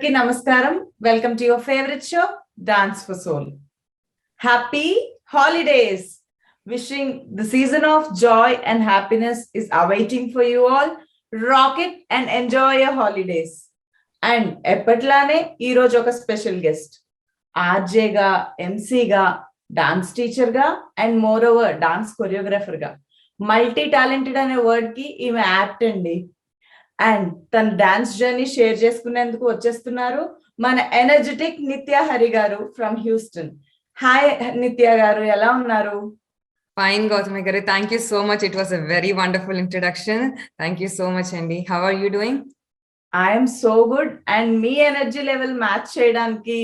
అందరికీ నమస్కారం. Welcome to your favourite show dance for soul. Happy holidays. Wishing the season of joy and happiness is awaiting for you all. Rock it and enjoy your holidays. And ఎప్పట్లానే ఈ రోజు ఒక special guest, ఆర్జేగా, ఎంసీగా, dance టీచర్గా and moreover dance కొరియోగ్రాఫర్గా multi talented అనే word కి ఈమె యాప్ట్ అండి. అండ్ తన డాన్స్ జర్నీ షేర్ చేసుకునేందుకు వచ్చేస్తున్నారు మన ఎనర్జెటిక్ నిత్య హరి గారు ఫ్రమ్ హ్యూస్టన్. హాయ్ నిత్య గారు, ఎలా ఉన్నారు? Fine, Gautami garu. Thank you so much. It was a very wonderful introduction. Thank you so much, Andy. How are you doing? I'm so good. And మీ ఎనర్జీ లెవెల్ మ్యాచ్ చేయడానికి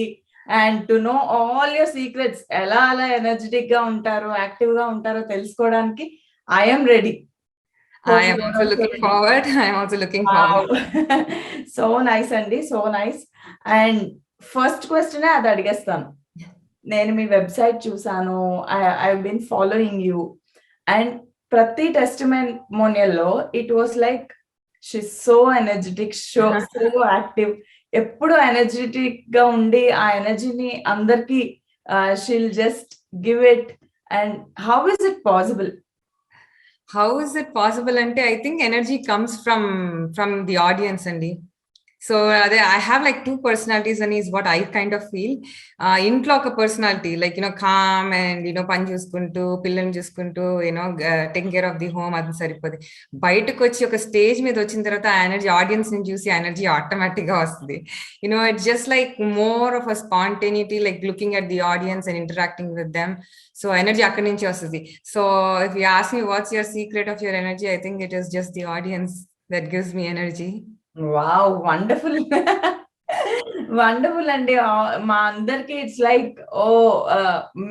and to know all your secrets, ఎలా అలా energetic గా ఉంటారో, active గా ఉంటారో తెలుసుకోవడానికి I'm ready. I am also looking forward. I am also looking forward. So nice అండి, so nice. And first question అది అడిగేస్తాను. నేను మీ వెబ్సైట్ చూసాను, I been following you, and ప్రతి టెస్టిమోనియల్లో it was like she so energetic, so active, ఎప్పుడు energetic గా ఉండి ఆ ఎనర్జీని అందరికి she'll just give it. And how is it possible? How is it possible? Ante I think energy comes from the audience, Andy. So I have like two personalities, and is what I kind of feel. Intlo oka personality, like calm and pani chuskuntu pillani chuskuntu taking care of the home adi saripodi. Bayataku vachi oka stage మీద వచ్చిన తర్వాత ఆ energy audience ని చూసి energy automatic గా వస్తుంది. It's just like more of a spontaneity, like looking at the audience and interacting with them. So energy akkadi nunchi vastadi. So if you ask me what's your secret of your energy, I think it is just the audience that gives me energy. Wow, wonderful. Wonderful అండి. మా అందరికి it's like ఓ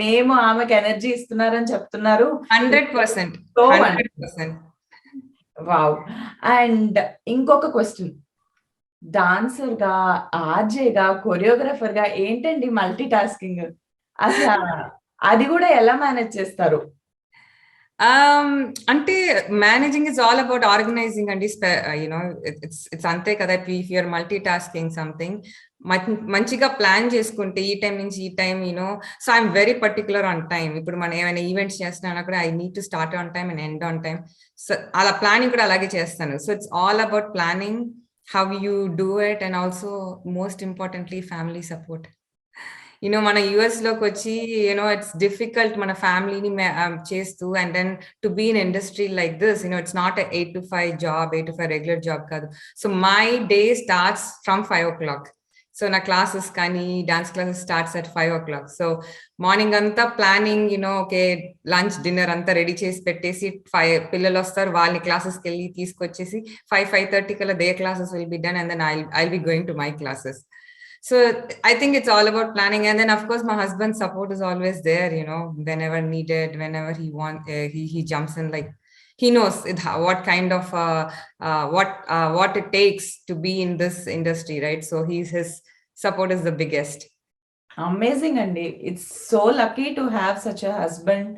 మేము ఆమెకు energy ఇస్తున్నారని చెప్తున్నారు. 100%. Wow. And ఇంకొక question, dancer గా, ఆర్జేగా, choreographer గా ఏంటండి మల్టీ టాస్కింగ్? అసలు అది కూడా ఎలా మేనేజ్ చేస్తారు? అంటే managing is all about organizing అండి. ఇట్స్ అంతే కదా. If you're multitasking something, మంచిగా ప్లాన్ చేసుకుంటే ఈ టైం నుంచి ఈ time so I'm very particular on time. ఇప్పుడు మనం ఏమైనా ఈవెంట్స్ చేస్తున్నా కూడా I need to start on time and end on time. So అలా ప్లానింగ్ కూడా అలాగే చేస్తాను. So it's all about planning, how you do it, and also most importantly family support. మన యుఎస్ లోకి వచ్చి ఇట్స్ డిఫికల్ట్ మన ఫ్యామిలీని చేస్తూ, and then to be in industry like this, it's not 8 to 5 job, 8 to 5 regular job కాదు. So my day starts from 5 o'clock. So నా classes కానీ dance classes starts at 5 o'clock. So morning అంతా planning, okay lunch dinner అంతా ready చేసి పెట్టేసి, 5 పిల్లలు వస్తారు, వాళ్ళని క్లాసెస్కి వెళ్ళి తీసుకొచ్చేసి 5:30 కల్లా they classes will be done, and then I'll be going to my classes. So I think it's all about planning, and then of course my husband's support is always there. Whenever needed, whenever he jumps in. Like he knows what kind of what it takes to be in this industry, right? So his support is the biggest. Amazing, Andy. It's so lucky to have such a husband.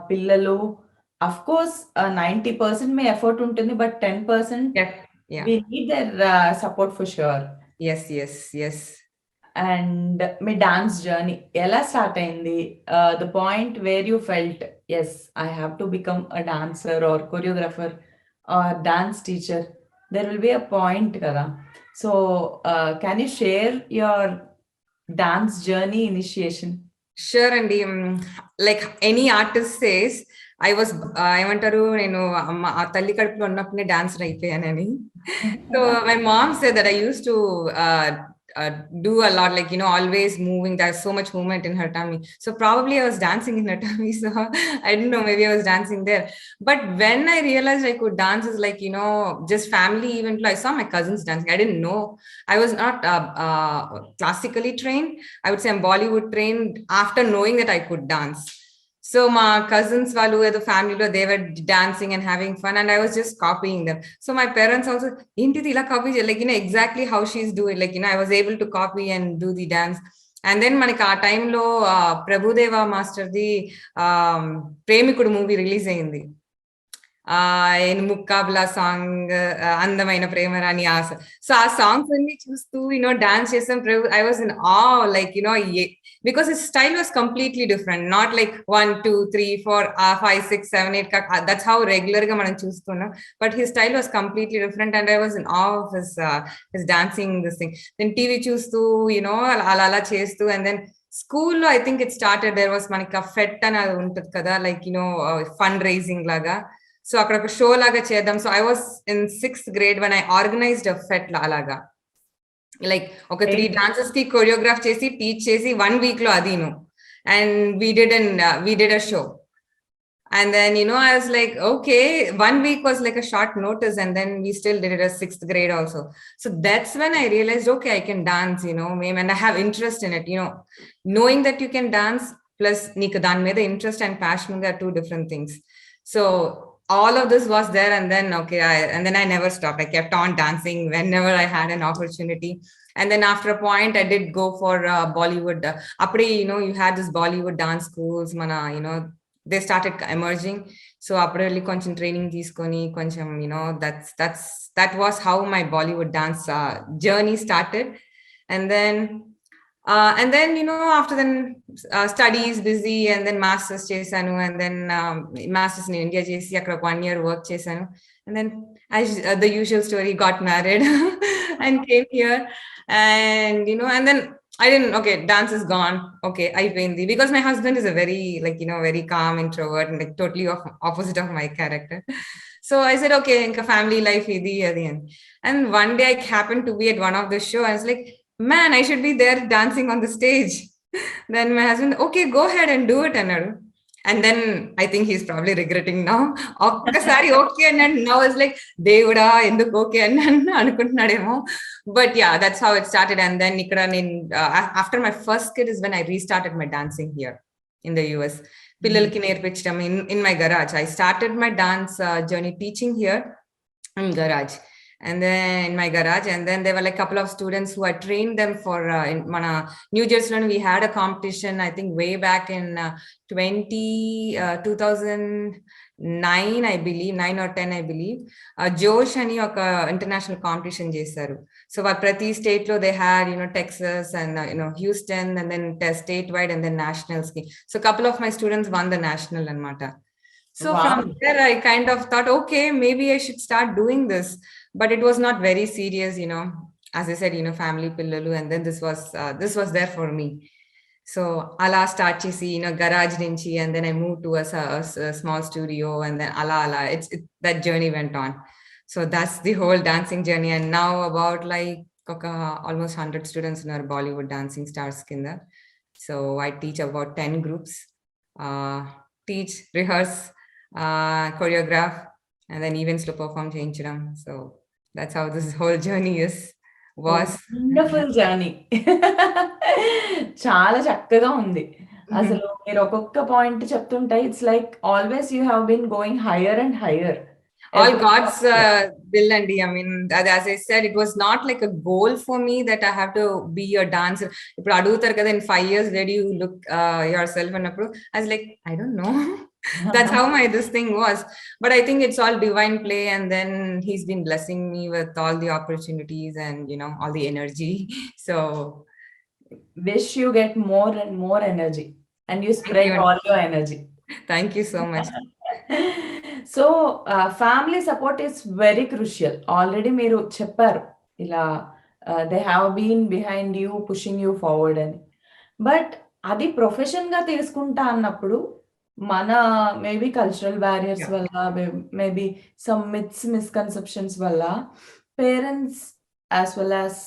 Pillalu, of course, 90% may effort ఉంటుంది, but 10% yeah, we need their support for sure. Yes. And my dance journey ఎలా start అయింది? The point where you felt, yes, I have to become a dancer or choreographer or dance teacher. There will be a point కదా. So can you share your dance journey initiation? Sure, Andy. Like any artist says, ఏమంటారు, నేను తల్లి కడుపులో ఉన్నప్పుడే dancer అయిపోయానని. So my mom said that I used to do a lot, like always moving. There's so much movement in her tummy, so probably I was dancing in her tummy. So I didn't know, maybe I was dancing there. But when I realized I could dance is like just family event. I saw my cousins dancing. I didn't know. I was not classically trained. I would say I'm Bollywood trained after knowing that I could dance. So my cousins వాళ్ళు ఏదో ఫ్యామిలీలో they were dancing and having fun, and I was just copying them. So my parents also, ఏంటిది ఇలా copy, like exactly how she's doing, like I was able to copy and do the dance. And then మనకి ఆ టైంలో ప్రభుదేవా మాస్టర్ది ప్రేమికుడు movie release అయింది. in Mukkabla song, అందమైన ప్రేమరాని ఆశ. So ఆ songs అన్ని చూస్తూ డాన్స్ చేసాం. I was in awe, like because his style was completely different, not like 1 2 3 4 5 6 7 8 that's how regular గా మనం చూస్తున్నాం, but his style was completely different and I was in awe of his dancing, this thing. Then TV చూస్తూ అలా చేస్తూ, and then స్కూల్లో I think it started, there was మనకి fete అని అది ఉంటుంది కదా, లైక్ ఫండ్ రైజింగ్ లాగా. సో అక్కడ ఒక షో లాగా చేద్దాం. So I was in 6th grade when I organized a fete అలాగా, లైక్ ఒక 3 డాన్సెస్ కి కొరియోగ్రాఫ్ చేసి టీచ్ చేసి 1 week లో అదిను, and we did a show. And then I was like, okay, 1 week was like a short notice, and then we still did it as 6th grade also. So that's when I realized, okay, I can dance, and I have interest in it. Knowing that you can dance plus neeku dan meeda interest and passion, are two different things. So all of this was there, and then okay, I never stopped. I kept on dancing whenever I had an opportunity. And then after a point, I did go for Bollywood. Apde, you had this Bollywood dance schools, mana, they started emerging. So appudu velli koncham training teeskoni koncham, that was how my Bollywood dance journey started. And then after then studies busy, and then masters chesanu, and then masters in India chesi akkada 1 year work chesanu, and then as the usual story, got married and came here. And and then I didn't, okay, dance is gone, okay, అయిపోయింది, because my husband is a very very calm introvert and like totally opposite of my character. So I said, okay, inka family life idi adi. And one day I happened to be at one of the show. I was like, man, I should be there dancing on the stage. Then my husband, okay, go ahead and do it అన్నాడు. And then I think he's probably regretting now. ఒక్కసారి okay అన్నాడు. Now it's like, దేవుడా ఎందుకు okay అన్నాను అనుకుంటున్నాడేమో. But yeah, that's how it started. And then after my first kid is when I restarted my dancing here in the US. పిల్లలకి నేర్పించడం in my garage. I started my dance journey teaching here in garage. And then in my garage, and then there were like a couple of students who I trained them for in New Jersey. We had a competition, I think way back in 2009, I believe, 9 or 10, I believe. Josh ani oka international competition chesaru. So prati state lo they had Texas and Houston, and then statewide, and then nationals ki. So a couple of my students won the national anamata. So wow. From there I kind of thought, okay, maybe I should start doing this. But it was not very serious, as I said, family pillalu, and then this was there for me. So ala start chesi garage nunchi, and then I moved to a small studio, and then ala that journey went on. So that's the whole dancing journey. And now about like almost 100 students in our Bollywood dancing stars kinda. So I teach about 10 groups, teach, rehearse, choreograph, and then events to perform cheyinchadam. So that's how this whole journey was. Wonderful journey. చాలా చక్కగా ఉంది. అసలు మీరు ఒక్కొక్క point చెప్తుంటే it's like always you have been going higher and higher. All God's will, and I mean, as I said, it was not like a goal for me that I have to be a dancer. If adugutar kada in 5 years, where do you look yourself? And I was like, I don't know. That's how this thing was. But I think it's all divine play, and then he's been blessing me with all the opportunities and all the energy. So wish you get more and more energy, and you spread all your energy. Thank you so much. So family support is very crucial. Already మీరు చెప్పారు ఇలా they have been behind you, pushing you forward అని. But అది profession గా తీసుకుంటా అన్నప్పుడు మన maybe cultural barriers వల్ల, మేబీ సమ్ మిత్స్ మిస్కన్సెప్షన్స్ వల్ల పేరెంట్స్ యాజ్ వెల్ యాజ్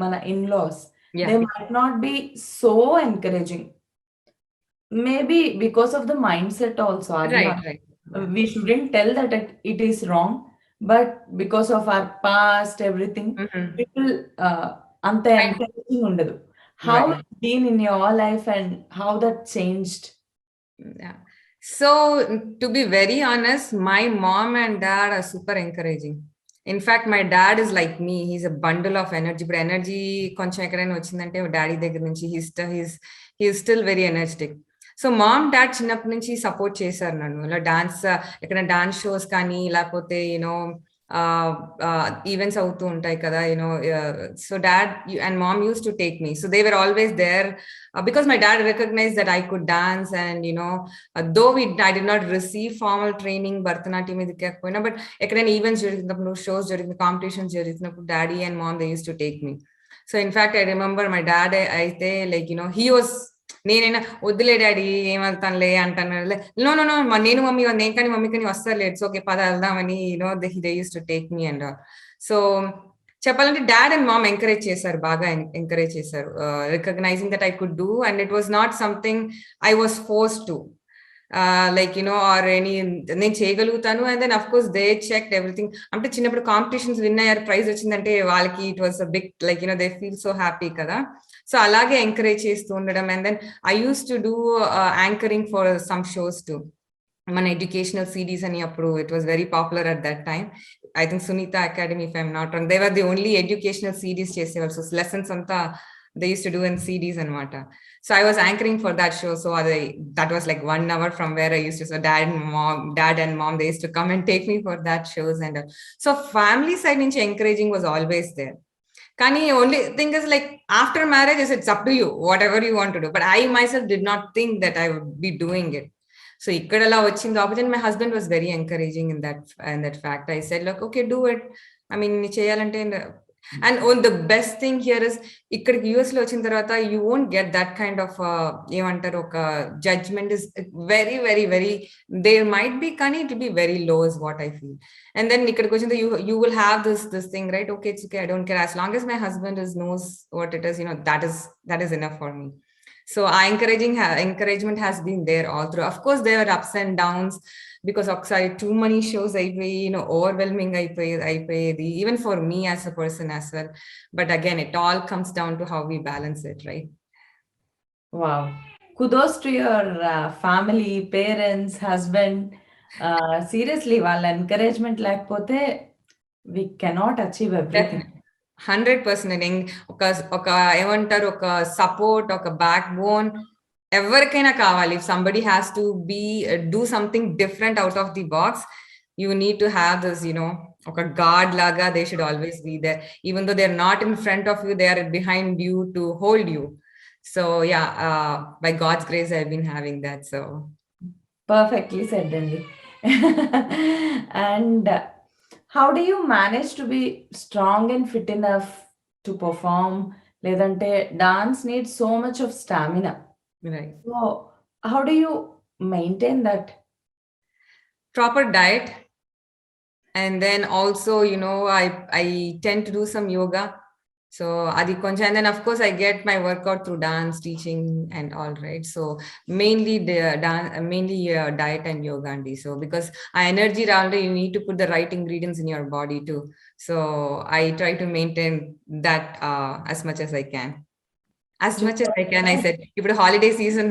మన in laws they might not be so encouraging. Maybe because of the mind set also. We shouldn't tell that it is wrong, but because of our past, everything, people anta encouraging undadu. How it's been in your life and how that changed? Yeah. So to be very honest, my mom and dad are super encouraging. In fact, my dad is like me. He's a bundle of energy. But energy koncham ekkadaina vachindante daddy దగ్గర నుంచి he is still very energetic. So mom dad చిన్నప్పటి నుంచి support చేశారు నన్ను ఇలా dance ఎక్కడ dance shows కానీ లేకపోతే యూనో ఈవెంట్స్ అవుతూ ఉంటాయి కదా you know so dad and mom used to take me so they were always there because my dad recognized that I could dance and though I did not receive formal training Bharatanatyam ఇది కాకపోయినా but ఎక్కడైనా events జరిగినప్పుడు shows జరిగిన competitions జరిగినప్పుడు daddy and mom they used to take me so in fact I remember my dad అయితే like he was నేనైనా వద్దులే daddy ఏమవుతానులే అంటాను నో నో నో నేను మమ్మీ నేను కానీ మమ్మీ కానీ వస్తారులే ఇట్స్ ఓకే పద వెళ్దామని they used to take me and so చెప్పాలంటే డాడ్ అండ్ మామ్ ఎంకరేజ్ చేశారు బాగా ఎంకరేజ్ చేశారు recognizing that I could do and it was not something I was force to like or any నేను చేయగలుగుతాను and then of course they check everything అంటే చిన్నప్పుడు competitions win అయ్యారు prize వచ్చిందంటే వాళ్ళకి it was a big like they feel so happy కదా so అలాగే encourage చేస్తూ ఉండడం and then I used to do anchoring for some shows to మన ఎడ్యుకేషనల్ సిరీస్ అని అప్పుడు it was very popular at that time I think Sunita Academy, if I'm not wrong, they were the only educational series చేసేవాళ్ళు so lessons అంతా they used to do in CDs అన్నమాట so I was anchoring for that show so that was like 1 hour from where I used to so dad and mom they used to come and take me for that shows and so family side నుంచి encouraging was always there కానీ only thing is like after marriage it's up to you whatever you want to do but I myself did not think that I would be doing it. So ఇక్కడ అలా వచ్చింది opportunity my husband was very encouraging in that fact I said like okay do it I mean చేయాలంటే and own the best thing here is ఇక్కడికి US లో వచ్చిన తర్వాత you won't get that kind of ఏమంటారు ఒక judgement is very very very there might be కానీ it be very low is what I feel and then ఇక్కడికి వచ్చిన you will have this thing right okay it's okay I don't care as long as my husband knows what it is that is enough for me. So our encouragement has been there all through. Of course, there are ups and downs because too many shows overwhelming even for me as a person as well. But again, it all comes down to how we balance it, right? Wow. Kudos to your family, parents, husband. Seriously, వాళ్ళ encouragement లేకపోతే we cannot achieve everything. 100% ఒక ఏమంటారు ఒక support ఒక back bone ఎవరికైనా కావాలి if somebody has to be do something different out of the box you need to have this ఒక god లాగా they should always be there even though they are not in front of you they are behind you to hold you so yeah by God's grace I been having that so perfectly said అండి and how do you manage to be strong and fit enough to perform ledante dance needs so much of stamina right so how do you maintain that? Proper diet and then also I tend to do some yoga so adi koncha and then of course I get my workout through dance teaching and all right so mainly diet and yoga andi so because our energy round you need to put the right ingredients in your body too so I try to maintain that as much as I can I said ఇప్పుడు holiday season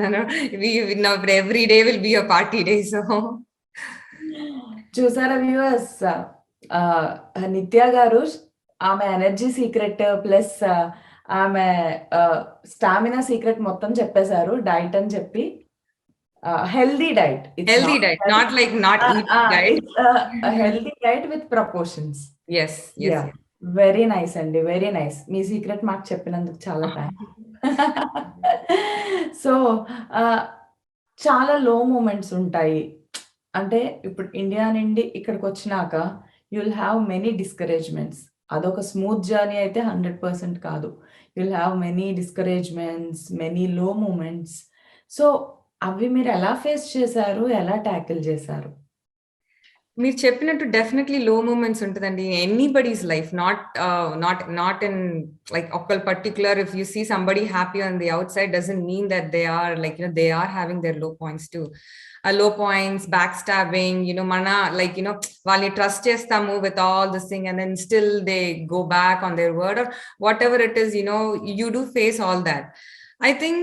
we now every day will be a party day so చూసారా viewers నిత్య గారు ఆమె energy secret plus ఆమె stamina secret మొత్తం చెప్పేశారు diet అని చెప్పి healthy diet not eating diet healthy diet with proportions yes yeah very nice అండి వెరీ నైస్ మీ సీక్రెట్ మాకు చెప్పినందుకు చాలా థ్యాంక్స్ సో చాలా లో మూమెంట్స్ ఉంటాయి అంటే ఇప్పుడు ఇండియా నుండి ఇక్కడికి వచ్చినాక you will have many discouragements అదొక స్మూత్ జర్నీ అయితే 100% కాదు you will have many discouragements many లో మూమెంట్స్ సో అవి మీరు ఎలా ఫేస్ చేశారు ఎలా ట్యాకిల్ చేశారు మీరు చెప్పినట్టు డెఫినెట్లీ లో మూమెంట్స్ ఉంటుందండి anybody's life not in like ఒక particular if you see somebody happy on the outside doesn't mean that they are like they are having their low points to low points, backstabbing, mana like వాళ్ళని trust చేస్తాము with all this thing and then still they go back on their word or whatever it is, you do face all that. I think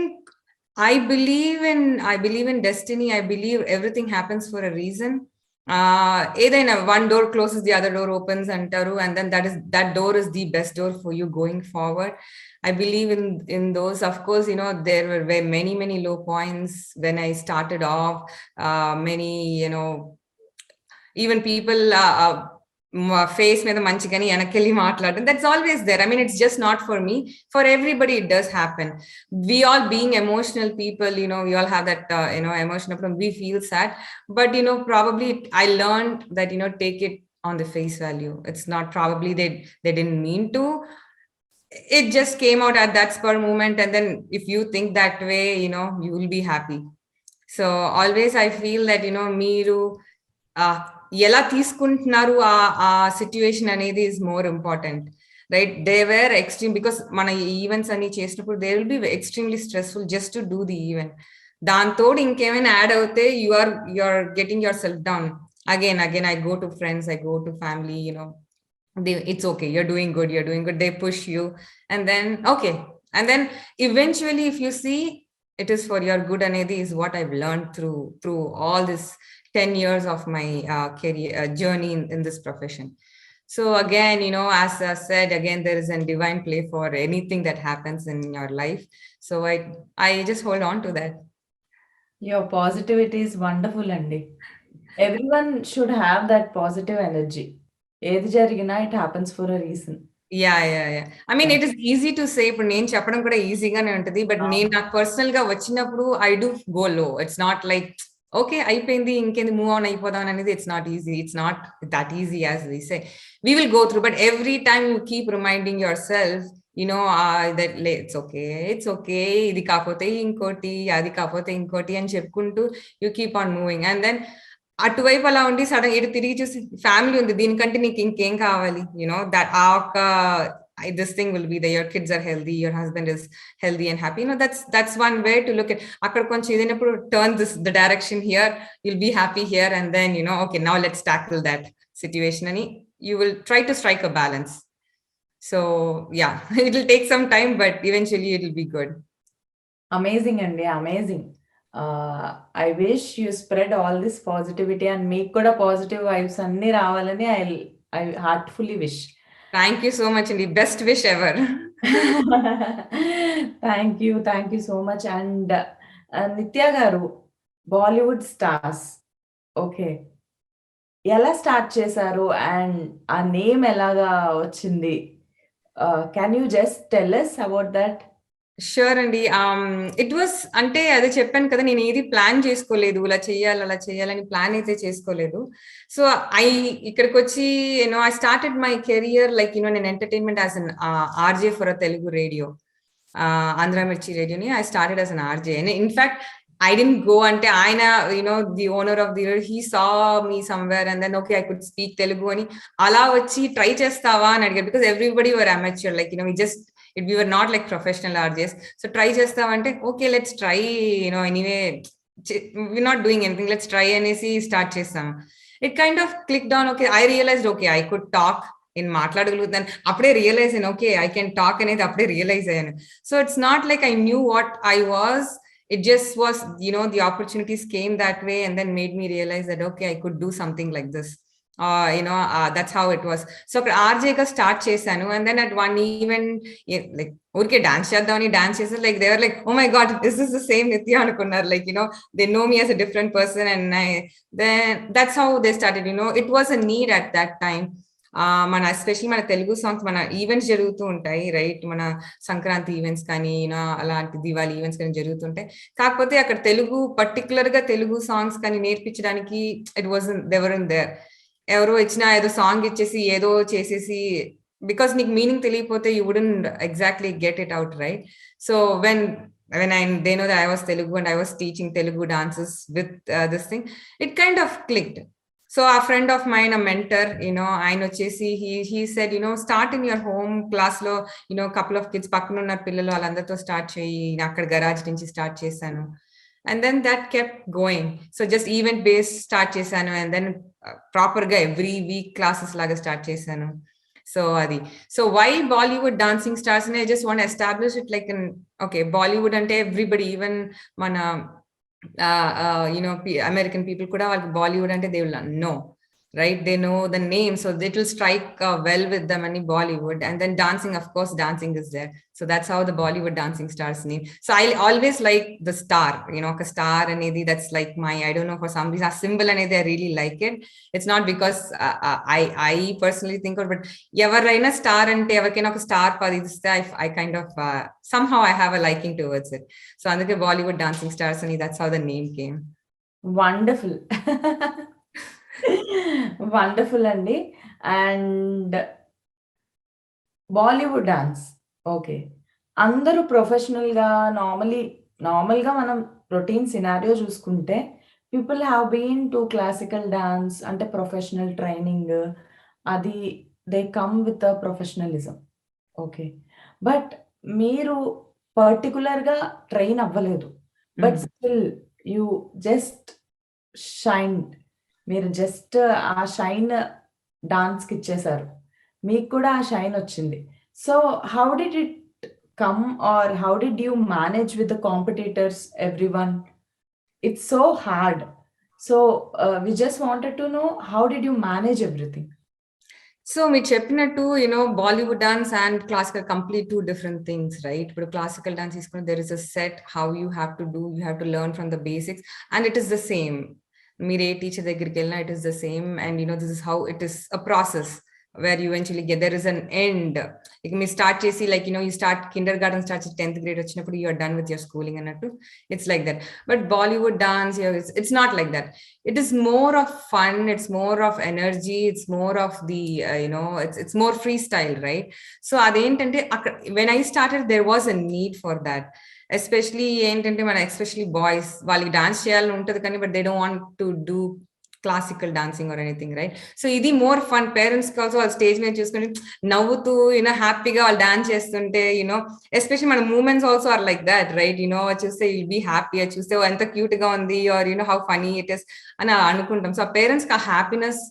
I believe in destiny. I believe everything happens for a reason. ఏదైనా one door closes, the other door opens అంటారు, and then that door is the best door for you going forward. I believe in those. Of course, there were many low points when I started off. Many, even people face మీద మంచిగాని వెనకెళ్ళి మాట్లాడడం, that's always there. I mean, it's just not for me. For everybody, it does happen. We all being emotional people, we all have that, emotional problem. We feel sad, but probably I learned that, take it on the face value. It's not probably they didn't mean to. It just came out at that spur moment, and then if you think that way, you will be happy. So always I feel that, మీరు ఎలా తీసుకుంటున్నారు ఆ situation అనేది is more important, right? They were extreme because మన events అన్ని చేసినప్పుడు they will be extremely stressful just to do the event. దాంతో ఇంకేమైనా యాడ్ అవుతే you are getting yourself down. Again I go to friends, I go to family, it's okay, you're doing good, they push you, and then okay, and then eventually if you see it is for your good, anedi is what I've learned through all this 10 years of my career journey in this profession. So again, as I said, again, there is a divine play for anything that happens in your life. So I just hold on to that. Your positivity is wonderful, Andy. Everyone should have that positive energy. ఏది జరిగినా it happens for a reason. Yeah. I mean, it is easy to say, ఇప్పుడు నేను చెప్పడం కూడా ఈజీగానే ఉంటుంది, but నేను నాకు పర్సనల్ గా వచ్చినప్పుడు I do go low. It's not like okay, అయిపోయింది ఇంకేంది మూవ్ ఆన్ అయిపోదాం అనేది. It's not easy. It's not that easy as we say. We will go through, but every time you keep reminding yourself, that it's okay, ఇది కాకపోతే ఇంకోటి, అది కాకపోతే ఇంకోటి అని చెప్పుకుంటూ you keep on moving, and then అటువైపు అలా ఉండి సడన్ ఇటు తిరిగి చూసి ఫ్యామిలీ ఉంది, దీనికంటే నీకు ఇంకేం కావాలి, దట్ ఆ ఒక్క this thing will be there, your kids are healthy, your husband is healthy and happy, that's one way to look at. అక్కడ కొంచెం ఇదైనప్పుడు turn the direction here, you'll be happy here, and then okay, now let's tackle that situation, and you will try to strike a balance. So yeah, it will take some time, but eventually it will be good. Amazing, Andy, amazing. I wish you spread all this positivity and make kuda positive vibes anni ravalani I heartfully wish. Thank you so much, Andy. Best wish ever. Thank you so much. And Nitya garu, Bollywood stars, okay, ఎలా start చేశారు and ఆ name ఎలాగా వచ్చింది? Can you just tell us about that? Sure అండి. It was అంటే అదే చెప్పాను కదా, నేను ఏది ప్లాన్ చేసుకోలేదు, ఇలా చేయాలి అలా చేయాలని ప్లాన్ అయితే చేసుకోలేదు. సో ఇక్కడికి వచ్చి I started my career like నేను entertainment as an RJ for a Telugu radio, Andhra Mirchi రేడియోని I started as an RJ. In fact I didn't go ante aina, the owner of the radio, he saw me somewhere and then okay, I could speak Telugu ani ala vachi try chestava ani adigaru, because everybody were amateur, like we were not like professional RJs. So try chestava ante okay, let's try, anyway we're not doing anything, let's try anesi start chesam. It kind of clicked on. Okay, I realized okay, I could talk in మాట్లాడగలుగుతాను, అప్పుడే realise అయ్యాను okay I can talk అనేది అప్పుడే realise అయ్యాను. So it's not like I knew what I was, it just was, the opportunities came that way and then made me realize that okay, I could do something like this. That's how it was. So RJ ga start chesanu, and then at one event like urke dance cheddamani dance chese, like they were like oh my god, this is the same Nitya anukunnaru, like they know me as a different person, and then that's how they started. It was a need at that time. మన especially మన Telugu songs, మన events జరుగుతూ ఉంటాయి right, మన Sankranti events కానీ అలాంటి Diwali events కానీ జరుగుతుంటాయి. కాకపోతే అక్కడ తెలుగు పర్టికులర్ గా తెలుగు సాంగ్స్ కానీ నేర్పించడానికి it was there in there. ఎవరో ఇచ్చినా ఏదో సాంగ్ ఇచ్చేసి ఏదో చేసేసి, బికాస్ నీకు మీనింగ్ తెలియకపోతే you wouldn't exactly get it out, right? So when they know that I was Telugu and I was teaching Telugu dances with this thing, it kind of clicked. So a friend of mine, a mentor, ఆయన వచ్చేసి he said, start in your home class లో, couple of kids పక్కన ఉన్న పిల్లలు వాళ్ళందరితో start చేయి. అక్కడ garage నుంచి స్టార్ట్ చేశాను, and then that kept going. So just event based start చేశాను, and then proper గా every week classes లాగా స్టార్ట్ చేశాను. So adi, so why Bollywood dancing stars, and I just want to establish it like okay, Bollywood ante everybody, even mana American people kuda valaki Bollywood ante they will know, right? They know the name, so it will strike well with them any Bollywood. And then dancing, of course, dancing is there. So that's how the Bollywood dancing stars name. So I always like the star, a star anedi, that's like my, I don't know, for some reason, a symbol anedi, I really like it. It's not because I personally think of, but ఎవరైనా star అంటే ఎవరికైనా ఒక star పది ఇస్తే I kind of somehow I have a liking towards it. So అందుకే Bollywood dancing stars అని, that's how the name came. Wonderful wonderful అండి. And Bollywood dance, okay, అందరూ ప్రొఫెషనల్గా నార్మల్గా మనం రొటీన్ సినారియో చూసుకుంటే people have been to classical dance అంటే professional training, అది they come with a professionalism. Okay, but మీరు పర్టికులర్గా ట్రైన్ అవ్వలేదు, but still you just shine. మీరు జస్ట్ ఆ షైన్ డాన్స్కి ఇచ్చేశారు, మీకు కూడా ఆ షైన్ వచ్చింది. So how did it come, or how did you manage with the competitors, everyone? It's so hard. So we just wanted to know how did you manage everything. So మీరు చెప్పినట్టు Bollywood dance and classical complete two different things, right? ఇప్పుడు classical dance తీసుకుని there is a set how you have to do, you have to learn from the basics, and it is the same. మీరు ఏ teacher దగ్గరికి వెళ్ళినా it is the same, and this is how it is a process where you eventually get, there is an end. Like me start chesi, like you start kindergarten, start 10th grade vachinappudu you are done with your schooling annattu. It's like that. But Bollywood dance, it's not like that. It is more of fun, it's more of energy, it's more of the it's more freestyle, right? So adentante when I started there was a need for that. Especially ఏంటంటే మన especially boys, వాళ్ళకి dance చేయాలని ఉంటుంది కానీ but they don't want to do classical dancing or anything, right? So ఇది more fun. Parents కి also వాళ్ళ stage మీద చూసుకుని నవ్వుతూ హ్యాపీగా వాళ్ళు డాన్స్ చేస్తుంటే ఎస్పెషల్లీ మన moments also are like that, right? చూస్తే విల్ బీ హ్యాపీ, చూస్తే ఎంత క్యూట్ గా ఉంది or how funny it is అని అనుకుంటాం. సో పేరెంట్స్ కి ఆ happiness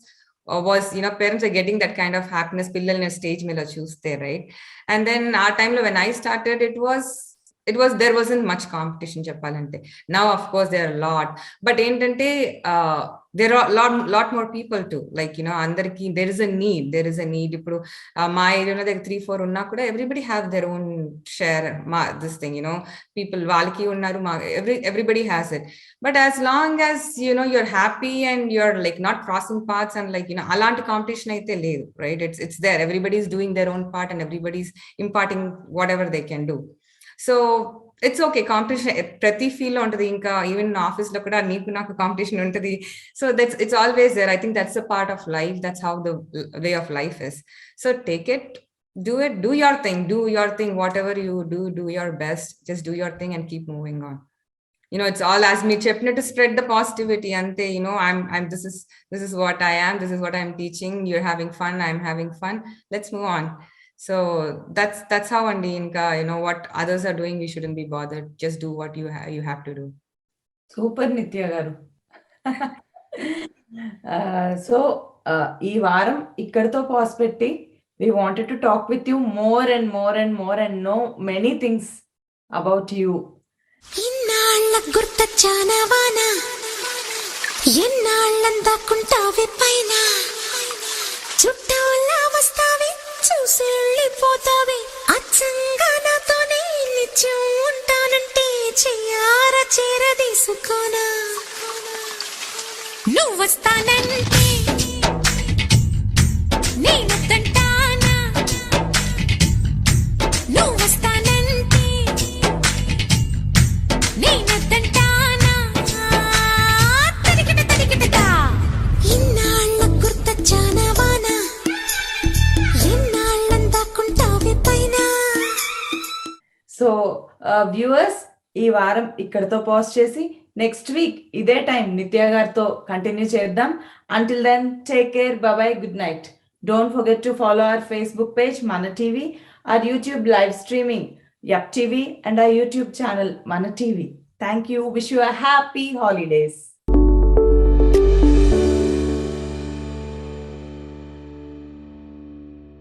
was parents are getting that kind of happiness పిల్లల్ని స్టేజ్ మీద చూస్తే, రైట్? అండ్ దెన్ ఆ టైంలో when I started there wasn't much competition చెప్పాలంటే. Now of course there are a lot, but ఏంటంటే there are lot more people too, like అందరికి there is a need. ఇప్పుడు మా ఏరియాలో దగ్గర 3-4 ఉన్నా కూడా everybody have their own share, this thing, people వాళ్ళకి ఉన్నారు, everybody has it. But as long as you're happy and you're like not crossing paths and like అలాంటి కాంపిటీషన్ అయితే లేదు, right? It's there, everybody is doing their own part and everybody is imparting whatever they can do. So it's okay. Competition ప్రతి field లో ఉంటుంది, ఇంకా even office లో కూడా నీకు నాకు కాంపిటీషన్ ఉంటుంది. So it's always there. I think that's a part of life, that's how the way of life is. So take it, do your thing, whatever you do your best, just do your thing and keep moving on. It's all, as me cheppinattu, spread the positivity ante. I'm this is what I am, this is what I'm teaching, you're having fun, I'm having fun, let's move on. So that's how andi inka what others are doing, we shouldn't be bothered, just do what you have to do. Super Nitya garu. So ee varam ikkadto pause petti we wanted to talk with you more and know many things about you. ఇన్నాళ్ళ గుర్తొచ్చానవానా, ఎన్నాళ్ళందాకుంటావే పైన, చుట్టాలా వస్తావే చూసి వెళ్ళిపోతావే, అచ్చంగా నాతోనే నిత్యం ఉంటానంటే చెయ్యారా చేరదీసుకోనా, నువ్వు వస్తానంటే నేను తంటానా, నువ్వు వస్తానంటే నేను తంటానా, తరిగిట ఇన్నాళ్ళ గుర్తొచ్చానవానా, ఎన్నాళ్ళందాకుంటావే పైన. సో వ్యూవర్స్, ఈ వారం ఇక్కడతో పాజ్ చేసి నెక్స్ట్ వీక్ ఇదే టైం నిత్య గారితో కంటిన్యూ చేద్దాం. Until then take care, bye, good night. Don't forget to follow our Facebook page మన TV, our YouTube live streaming Yup TV, and our YouTube channel Mana TV. Thank you. Wish you a happy holidays.